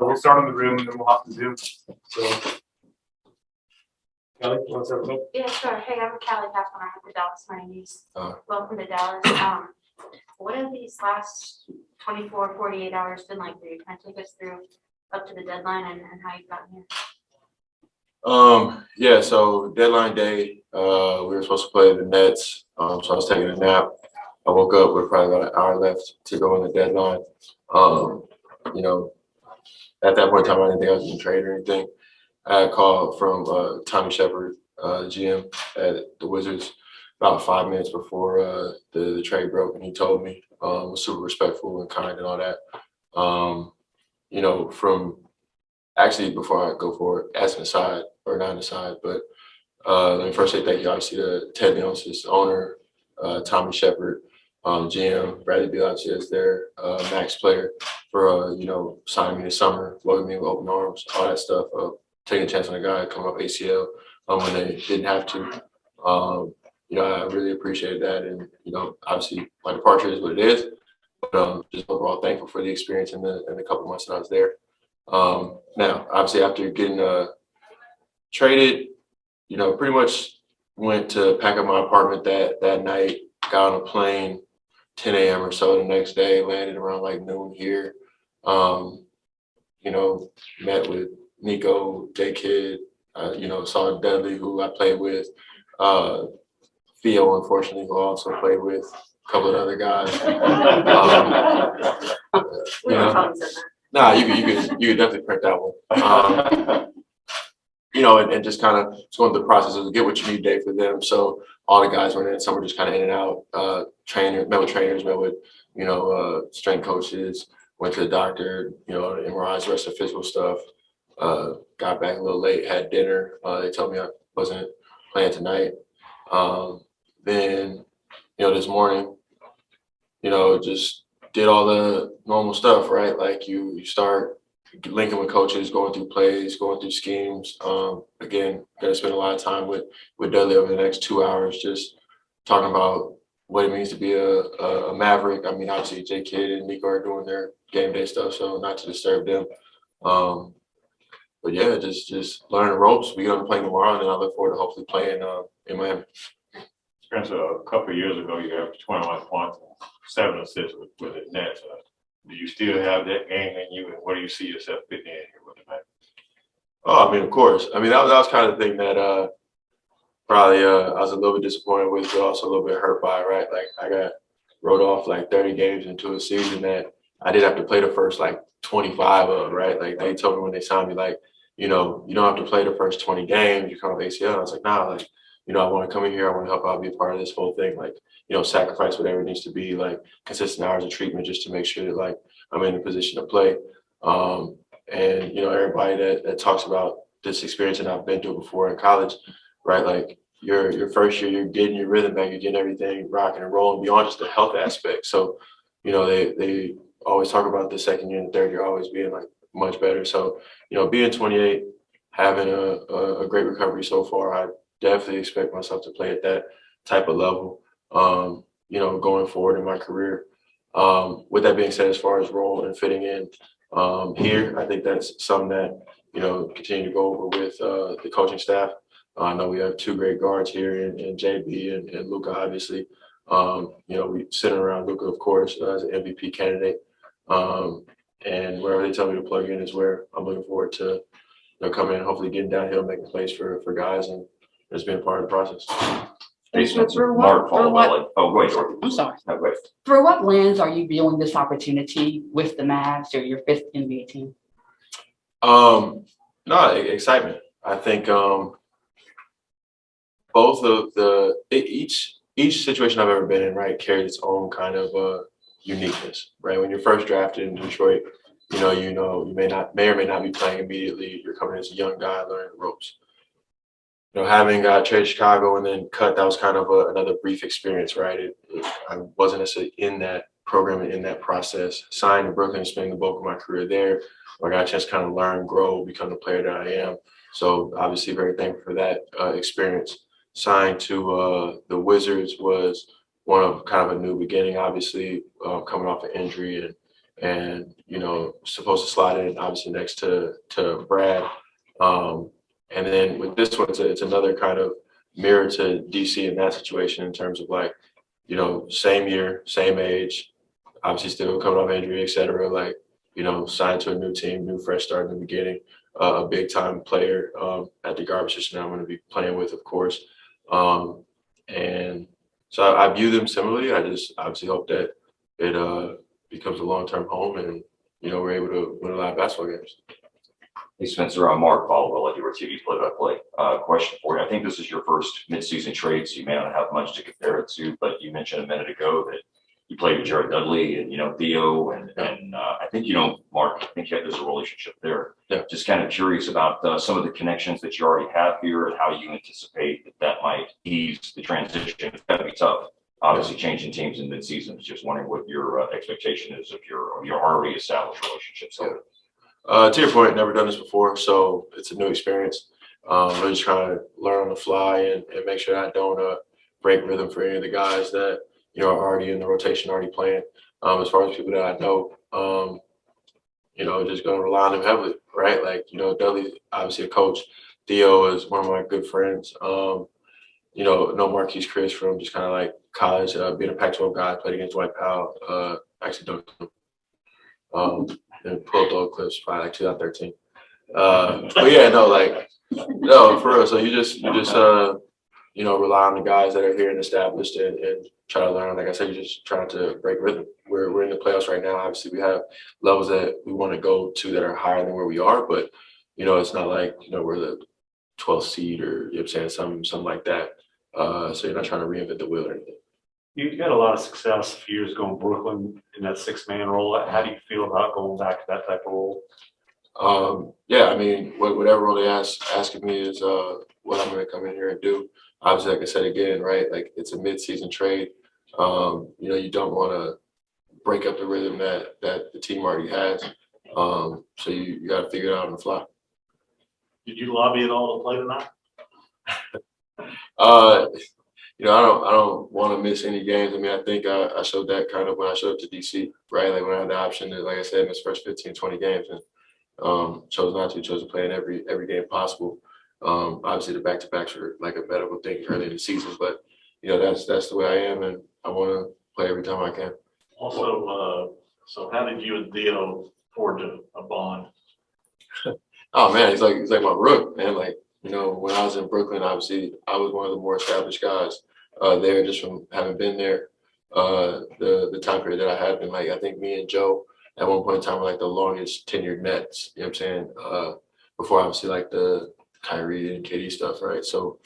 We'll start in the room and then we'll hop to Zoom. So, Kelly, you want to start with me? Yeah, sure. Hey, I'm Callie Kaplan. I'm with the Dallas Morning News. Welcome to Dallas. What have these last 24, 48 hours been like for you? Can I take us through up to the deadline and how you've gotten here? Yeah, so deadline day, we were supposed to play the Nets. So I was taking a nap. I woke up with probably about an hour left to go in the deadline. You know, at that point in time, I didn't think I was getting traded or anything. I had a call from Tommy Shepard, GM at the Wizards, about 5 minutes before the trade broke, and he told me, was super respectful and kind and all that. You know, from actually before I go forward, as an aside or not an aside, but let me first say thank you, obviously, to Ted Leonsis, owner, Tommy Shepard, GM, Bradley Beal, obviously, as their max player for, you know, signing me this summer, welcoming me with open arms, all that stuff, taking a chance on a guy coming up ACL when they didn't have to. You know, I really appreciated that. And, you know, obviously, my departure is what it is. But just overall thankful for the experience in the couple months that I was there. Now, obviously, after getting traded, you know, pretty much went to pack up my apartment that night, got on a plane, 10 a.m. or so the next day, landed around like noon here. You know, met with Nico, J-Kid, you know, saw Dudley, who I played with, Theo, unfortunately, who I also played with, a couple of other guys. You know, nah, you could definitely print that one. You know, and just kind of going through the process of get what you need day for them. So all the guys were in, some were just kind of in and out. Met with trainers, met with, you know, strength coaches, went to the doctor, you know, MRIs, rest of physical stuff. Got back a little late, had dinner. They told me I wasn't playing tonight. Then, you know, this morning, you know, just did all the normal stuff, right? Like you start linking with coaches, going through plays, going through schemes. Again, gonna spend a lot of time with Dudley over the next 2 hours, just talking about what it means to be a Maverick. I mean, obviously, J-Kid and Nico are doing their game day stuff, so not to disturb them. But yeah, just learning the ropes. We gonna play tomorrow, and then I look forward to hopefully playing in Miami. Spencer, a couple of years ago, you had 21 points, 7 assists with the Nets. Do you still have that game in you, and where do you see yourself fitting in here with the Mavericks? Oh, I mean, of course. I mean, that was kind of the thing that probably I was a little bit disappointed with, but also a little bit hurt by, right? Like, I got wrote off like 30 games into a season that I did have to play the first like 25 of, right? Like, they told me when they signed me, like, you know, you don't have to play the first 20 games. You come with ACL. And I was like, nah, like, you know, I want to come in here. I want to help out, be a part of this whole thing. Like, you know, sacrifice whatever it needs to be, like consistent hours of treatment just to make sure that, like, I'm in a position to play. And, you know, everybody that talks about this experience, and I've been through before in college, right? Like, your first year, you're getting your rhythm back, you're getting everything rocking and rolling beyond just the health aspect. So, you know, they always talk about the second year and the third year always being like much better. So, you know, being 28, having a great recovery so far, I definitely expect myself to play at that type of level, you know, going forward in my career. With that being said, as far as role and fitting in here, I think that's something that, you know, continue to go over with the coaching staff. I know we have 2 great guards here in JB and Luka, obviously. You know, we sit around Luka, of course, as an MVP candidate. And wherever they tell me to plug in is where I'm looking forward to, you know, coming in, hopefully getting downhill, making plays for guys, and just being part of the process. I'm sorry. No, wait. Through what lens are you viewing this opportunity with the Mavs or your 5th NBA team? No, excitement. I think both of each situation I've ever been in, right, carries its own kind of uniqueness, right? When you're first drafted in Detroit, you may or may not be playing immediately. You're coming as a young guy learning the ropes. You know, having got traded to Chicago and then cut, that was kind of another brief experience, right? I wasn't necessarily in that program and in that process. Signed to Brooklyn, spending the bulk of my career there. I got a chance to kind of learn, grow, become the player that I am. So obviously very thankful for that experience. Signed to the Wizards was one of kind of a new beginning, obviously, coming off an injury and supposed to slide in obviously next to Brad. And then with this one, it's another kind of mirror to DC in that situation in terms of like, same year, same age, obviously still coming off injury, et cetera. Like, signed to a new team, new fresh start in the beginning, a big time player at the garbage position that I'm going to be playing with, of course. And so I view them similarly. I just obviously hope that it becomes a long-term home and, we're able to win a lot of basketball games. Hey, Spencer, I'm Mark Caldwell at your TV play-by-play. Question for you. I think this is your first midseason trade, so you may not have much to compare it to, but you mentioned a minute ago that you played with Jared Dudley and, Theo, and I think, Mark, I think there's a relationship there. Yeah. Just kind of curious about some of the connections that you already have here and how you anticipate that might ease the transition. It's got to be tough, obviously, changing teams in midseason. Just wondering what your expectation is of your already established relationships. Yeah. To your point, never done this before, so it's a new experience. Really just trying to learn on the fly and make sure I don't break rhythm for any of the guys that are already in the rotation, already playing. As far as people that I know, just going to rely on them heavily, right? Like, Dudley's obviously a coach. Theo is one of my good friends. Know Marquise Chris from just kind of like college, being a Pac-12 guy, played against Dwight Powell, actually dunked him. And pulled those clips probably like 2013. But yeah, no, for real. So you just rely on the guys that are here and established and try to learn. Like I said, you're just trying to break rhythm. We're in the playoffs right now. Obviously, we have levels that we want to go to that are higher than where we are, but it's not like we're the 12th seed or something like that. So you're not trying to reinvent the wheel or anything. You had a lot of success a few years ago in Brooklyn in that 6-man role. How do you feel about going back to that type of role? Yeah, I mean, whatever role they asking me is what I'm going to come in here and do. Obviously, like I said again, right? Like it's a mid-season trade. You don't want to break up the rhythm that the team already has. So you got to figure it out on the fly. Did you lobby at all to play tonight? I don't want to miss any games. I mean, I think I showed that kind of when I showed up to DC, right? Like when I had the option to, like I said, in his first 15, 20 games, and chose not to, chose to play in every game possible. Obviously, the back-to-backs are like a medical thing early in the season, but that's the way I am, and I want to play every time I can. Also, so how did you and Theo forge a bond? Oh man, he's like my rook, man. Like when I was in Brooklyn, obviously I was one of the more established guys there, just from having been there. The time period that I had been, like, I think me and Joe at one point in time were like the longest tenured Nets. You know what I'm saying? Before obviously like the Kyrie and KD stuff, right? So,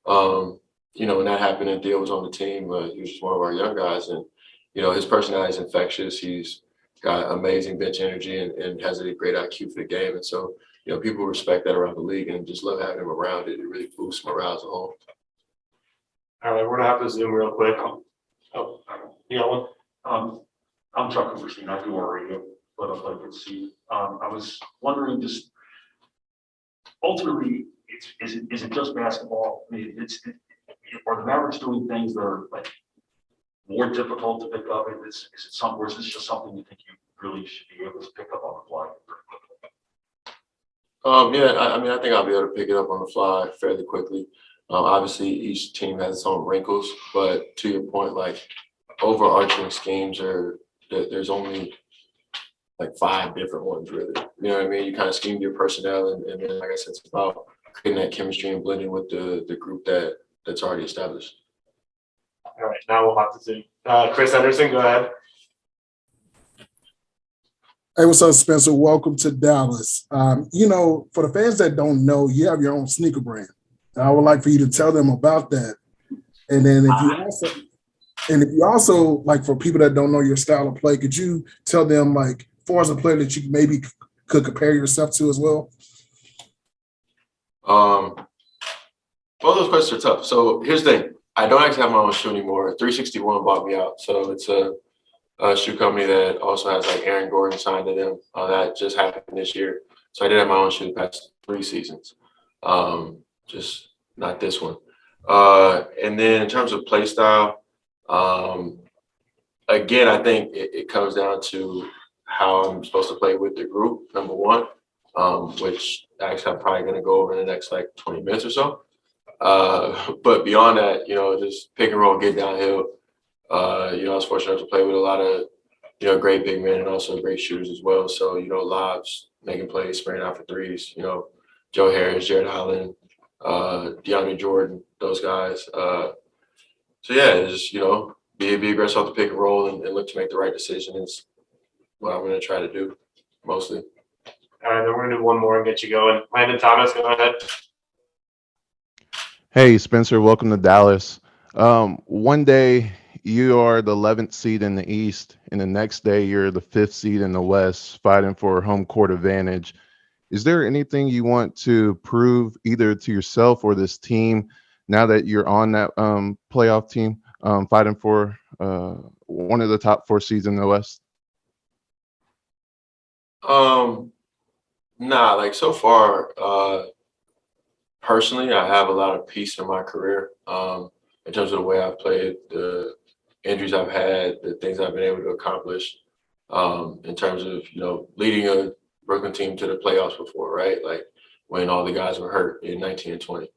when that happened and Theo was on the team, he was just one of our young guys, and his personality is infectious. He's got amazing bench energy and has a great IQ for the game, and so people respect that around the league and just love having him around. It really boosts morale as a whole. All right, we're gonna have to zoom real quick. I'm Chuck Cooperstein. I do our radio, but I'd like to see. I was wondering, just ultimately, is it just basketball? I mean, are the Mavericks doing things that are like more difficult to pick up? Is it something, or is this just something you think you really should be able to pick up on the fly? I think I'll be able to pick it up on the fly fairly quickly. Obviously, each team has its own wrinkles, but to your point, like overarching schemes there's only like 5 different ones, really. You know what I mean? You kind of scheme your personnel, and then, like I said, it's about creating that chemistry and blending with the group that's already established. All right, now we'll have to zoom. Chris Henderson, go ahead. Hey, what's up, Spencer? Welcome to Dallas. For the fans that don't know, you have your own sneaker brand. I would like for you to tell them about that. And then if you also, like, for people that don't know your style of play, could you tell them, like, far as a player that you maybe could compare yourself to as well? All those questions are tough. So here's the thing. I don't actually have my own shoe anymore. 361 bought me out. So it's a shoe company that also has like Aaron Gordon signed to them. That just happened this year. So I did have my own shoe the past 3 seasons. Just not this one. And then in terms of play style, again, I think it comes down to how I'm supposed to play with the group, number one, which actually I'm probably going to go over in the next like 20 minutes or so. But beyond that, just pick and roll, get downhill. I was fortunate to play with a lot of, great big men and also great shooters as well. So, lobs, making plays, spraying out for threes, Joe Harris, Jared Allen, DeAndre Jordan, those guys. So yeah, just, be aggressive off the pick and roll and look to make the right decision is what I'm going to try to do mostly. All right, then we're gonna do one more and get you going. Landon Thomas, go ahead. Hey, Spencer, welcome to Dallas. One day you are the 11th seed in the East, and the next day you're the 5th seed in the West, fighting for home court advantage. Is there anything you want to prove either to yourself or this team now that you're on that playoff team, fighting for one of the top 4 seeds in the West? Nah, like so far, personally, I have a lot of peace in my career in terms of the way I've played, the injuries I've had, the things I've been able to accomplish in terms of, leading a Brooklyn team to the playoffs before, right? Like when all the guys were hurt in 19 and 20.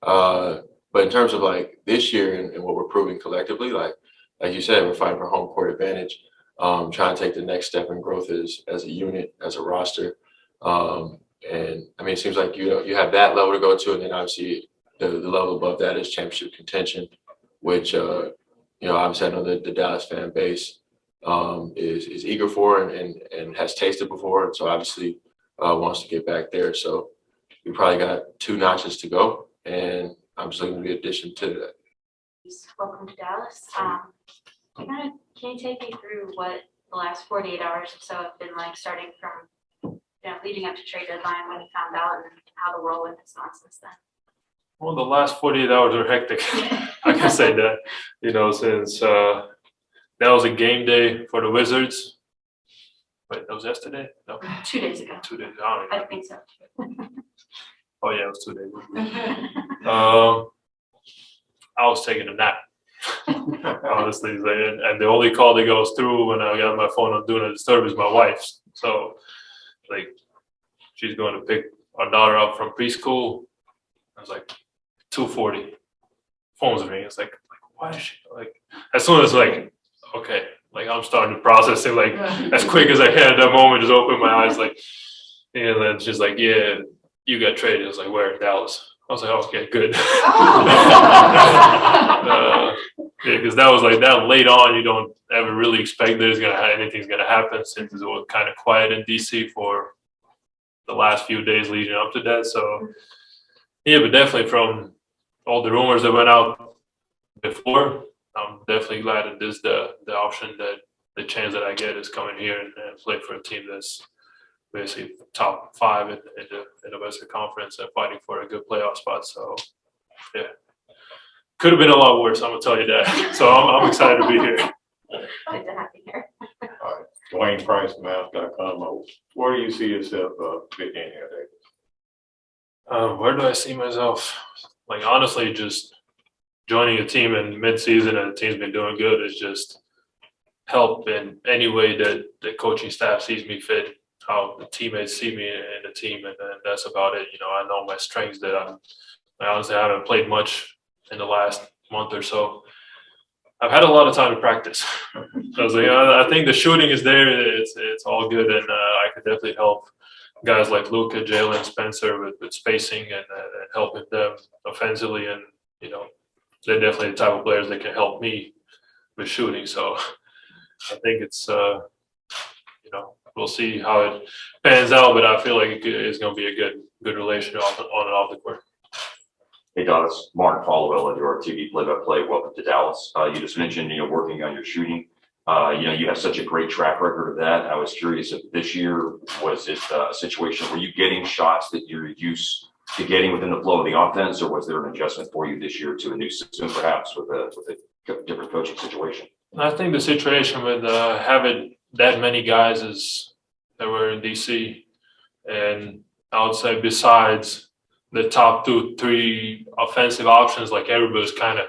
But in terms of like this year and what we're proving collectively, like you said, we're fighting for home court advantage, trying to take the next step in growth as a unit, as a roster. And I mean, it seems like, you have that level to go to, and then obviously the level above that is championship contention, which, obviously I know that the Dallas fan base is eager for and has tasted before. And so obviously wants to get back there. So we probably got 2 notches to go, and I'm just looking to be an addition to that. Welcome to Dallas. Can you take me through what the last 48 hours or so have been like, starting from leading up to trade deadline when you found out, and how the whirlwind has gone since then? Well, the last 48 hours are hectic. I can say that, since that was a game day for the Wizards. Wait, that was yesterday? No, 2 days ago. 2 days. I don't I even think so. Oh yeah, it was 2 days. I was taking a nap, honestly, and the only call that goes through when I got my phone on Do Not Disturb is my wife's. So, like, she's going to pick our daughter up from preschool. I was like, 2:40. Phone's ringing. It's like, why is she like? As soon as okay, like I'm starting to process it like as quick as I can at that moment. Just open my eyes, like, and then she's like, yeah, you got traded. I was like, where? Dallas. I was like, okay, good. Yeah, because that was like that late on. You don't ever really expect that anything's gonna happen, since it was kind of quiet in DC for the last few days leading up to that. So yeah, but definitely from all the rumors that went out before, I'm definitely glad that this the option, that the chance that I get is coming here and play for a team that's basically top 5 in the Western Conference and fighting for a good playoff spot. So yeah, could have been a lot worse, I'm gonna tell you that. So I'm excited to be here. Good to have you here. All right, Dwayne Price, Mavs.com. Where do you see yourself fitting in here, David? Where do I see myself? Like, honestly, just joining a team in mid-season and the team's been doing good is just help in any way that the coaching staff sees me fit, how the teammates see me in the team, and that's about it. I know my strengths that I honestly haven't played much in the last month or so. I've had a lot of time to practice. Because I think the shooting is there. It's all good, and I could definitely help guys like Luka, Jalen, Spencer with spacing and helping them offensively. And, they're definitely the type of players that can help me with shooting. So I think it's, we'll see how it pans out, but I feel like it's going to be a good relationship on and off the court. Hey, Dallas, Martin Followell, your TV play-by-play. Welcome to Dallas. You just mentioned, working on your shooting. You have such a great track record of that. I was curious if this year, was it a situation where you getting shots that you're used to getting within the flow of the offense, or was there an adjustment for you this year to a new system, perhaps with a different coaching situation? I think the situation with having that many guys that were in DC, and I would say besides the top 2-3 offensive options, like everybody's kind of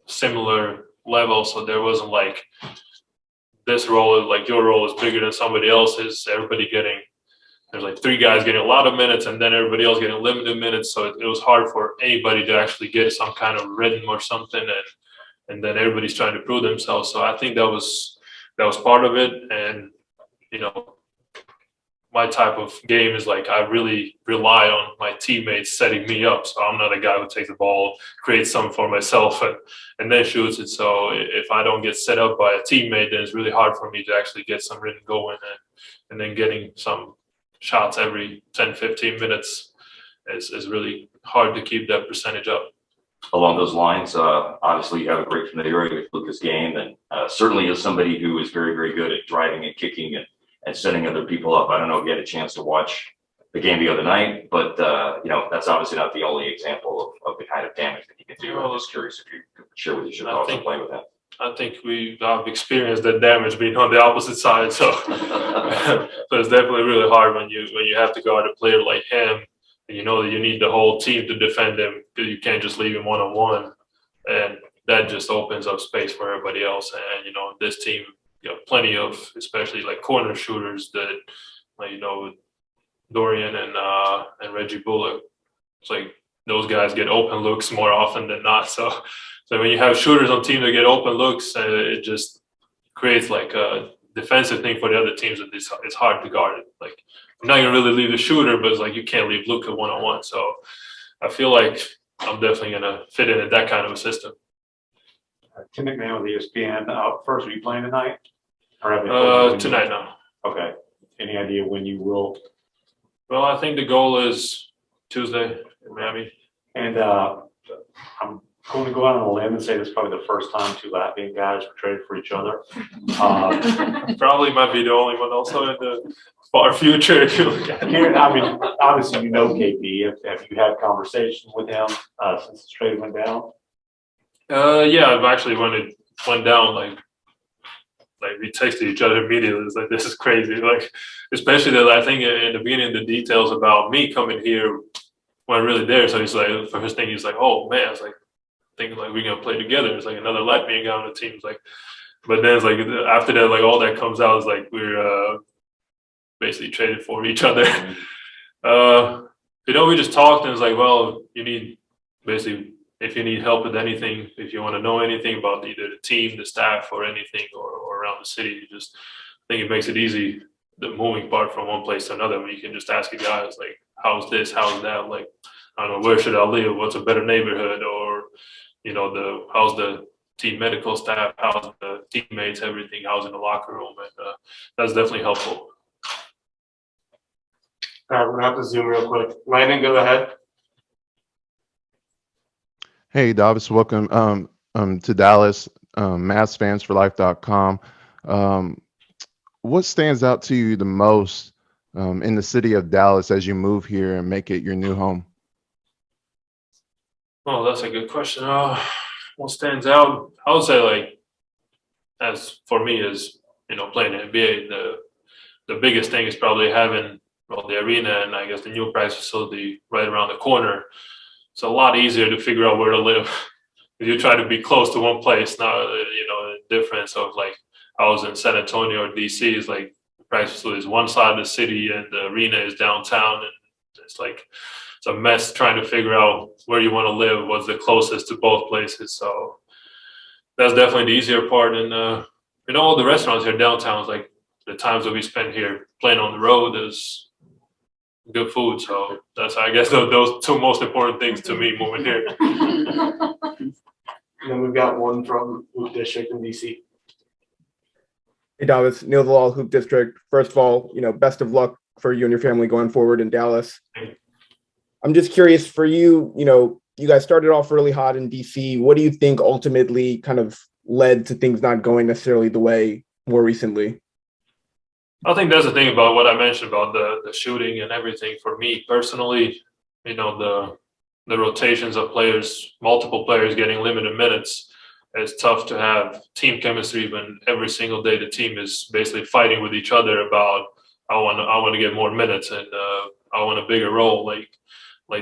similar level, so there wasn't like this role, like your role is bigger than somebody else's. There's like 3 guys getting a lot of minutes and then everybody else getting limited minutes. So it was hard for anybody to actually get some kind of rhythm or something. And then everybody's trying to prove themselves. So I think that was part of it. And, you know, my type of game is like I really rely on my teammates setting me up. So I'm not a guy who takes the ball, creates something for myself, and then shoots it. So if I don't get set up by a teammate, then it's really hard for me to actually get some rhythm going. And then getting some shots every 10, 15 minutes is really hard to keep that percentage up. Along those lines, obviously you have a great familiarity with Luka's game, and certainly as somebody who is very, very good at driving and kicking and setting other people up. I don't know if you had a chance to watch the game the other night, but you know, that's obviously not the only example of the kind of damage that he can do. I'm just curious if you could share with us your thoughts on playing with him. I think I've experienced that damage being on the opposite side. So, so it's definitely really hard when you have to guard a player like him, and you know that you need the whole team to defend him because you can't just leave him one-on-one, and that just opens up space for everybody else. And you know, this team, you know, plenty of especially like corner shooters that, like, you know, Dorian and Reggie Bullock. It's like those guys get open looks more often than not. So when you have shooters on team that get open looks, it just creates like a defensive thing for the other teams that it's hard to guard it. Like you're not gonna really leave the shooter, but it's like you can't leave Luka one-on-one. So I feel like I'm definitely gonna fit in that kind of a system. Tim McMahon with ESPN. First, are you playing tonight? Or have you Tonight now. Okay. Any idea when you will? Well, I think the goal is Tuesday in Miami. And I'm going to go out on a limb and say this is probably the first time 2 Latvian guys were traded for each other. Probably might be the only one also in the far future if you look at it. I mean, obviously you know KP. Have you had conversations with him since the trade went down? Yeah, I've actually when it went down, like we texted each other immediately. It's like, this is crazy. Like, especially that I think in the beginning, the details about me coming here weren't really there. So he's like, first thing he's like, oh man, it's like thinking like we're gonna play together. It's like another Latvian guy on the team. It's like, but then it's like after that, like all that comes out is like we're basically traded for each other. You know, we just talked and it's like, well, you need basically. If you need help with anything, if you want to know anything about either the team, the staff, or anything, or around the city, you just think it makes it easy, the moving part from one place to another, when you can just ask a guy, it's like, how's this, how's that? Like, I don't know, where should I live? What's a better neighborhood? Or, you know, how's the team medical staff? How's the teammates, everything? How's in the locker room? And that's definitely helpful. All right, we're going to have to zoom real quick. Landon, go ahead. Hey, Davis, welcome to Dallas, MavsFansForLife.com. What stands out to you the most in the city of Dallas as you move here and make it your new home? Oh, that's a good question. What stands out? I would say, like, as for me, is, you know, playing in the NBA, the biggest thing is probably having, well, the arena and I guess the new practice facility right around the corner. It's a lot easier to figure out where to live if you try to be close to one place. Now, you know, the difference of like I was in San Antonio or DC is like the practice facility is one side of the city and the arena is downtown, and it's like it's a mess trying to figure out where you want to live, what's the closest to both places. So that's definitely the easier part. And you know, all the restaurants here downtown is like the times that we spend here playing on the road is good food. So that's, I guess, those 2 most important things to me moving here. And then we've got one from Hoop District in DC. Hey, Davis, Neil Dalal, Hoop District. First of all, you know, best of luck for you and your family going forward in Dallas. I'm just curious for you, you know, you guys started off really hot in DC. What do you think ultimately kind of led to things not going necessarily the way more recently? I think that's the thing about what I mentioned about the shooting and everything. For me personally, you know, the rotations of players, multiple players getting limited minutes, it's tough to have team chemistry when every single day the team is basically fighting with each other about I want to get more minutes and I want a bigger role. Like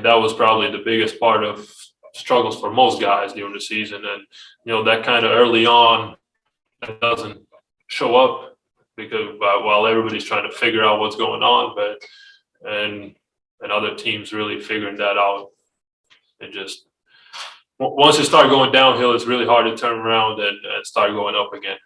that was probably the biggest part of struggles for most guys during the season. And you know, that kind of early on, that doesn't show up because while everybody's trying to figure out what's going on, and other teams really figuring that out. And just once you start going downhill, it's really hard to turn around and start going up again.